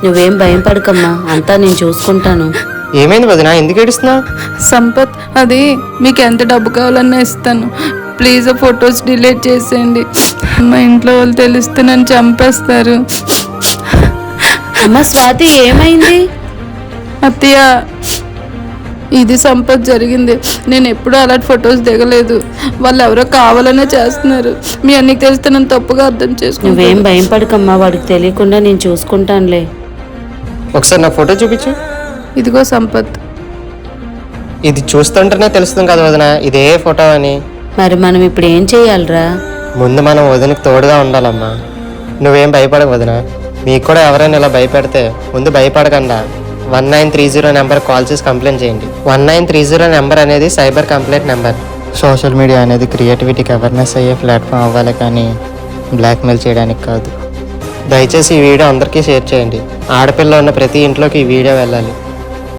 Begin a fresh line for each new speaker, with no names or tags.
నువ్వేం భయం పడకమ్మా, అంతా నేను చూసుకుంటాను.
ఏమైంది వదినా, ఎందుకు ఏడుస్తున్నావు?
సంపత్, అది మీకు ఎంత డబ్బు కావాలన్నా ఇస్తాను. ప్లీజ్ ఆ ఫొటోస్ డిలీట్ చేసేయండి. మా ఇంట్లో వాళ్ళు తెలిస్తే నన్ను చంపేస్తారు.
అమ్మ స్వాతి, ఏమైంది?
అత్తయ్య, ఇది సంపత్ జరిగింది. నేను ఎప్పుడూ అలాంటి ఫొటోస్ దిగలేదు. వాళ్ళు ఎవరో కావాలనే చేస్తున్నారు. మీ అన్నికి తెలిస్తే నన్ను తప్పుగా అర్థం చేసుకుంటాను.
నువ్వేం భయం పడకమ్మా, వాడికి తెలియకుండా నేను చూసుకుంటానులే.
ఒకసారి నా ఫోటో చూపించు.
ఇదిగో సంపత్.
ఇది చూస్తుంటేనే తెలుస్తుంది కదా వదినా, ఇదే ఫోటో అని.
మరి మనం ఇప్పుడు ఏం చెయ్యాలిరా?
ముందు మనం వదినకి తోడుగా ఉండాలమ్మా. నువ్వేం భయపడకు వదినా. మీకు కూడా ఎవరైనా ఇలా భయపెడితే ముందు భయపడకుండా 1930 నెంబర్ కాల్ చేసి కంప్లైంట్ చేయండి. 1930 నెంబర్ అనేది cyber complaint number. Social media అనేది క్రియేటివిటీకి అవేర్నెస్ అయ్యే ప్లాట్ఫామ్ అవ్వాలి, కానీ బ్లాక్మెయిల్ చేయడానికి కాదు. దయచేసి ఈ వీడియో అందరికీ షేర్ చేయండి. ఆడపిల్ల ఉన్న ప్రతి ఇంట్లోకి ఈ వీడియో వెళ్ళాలి.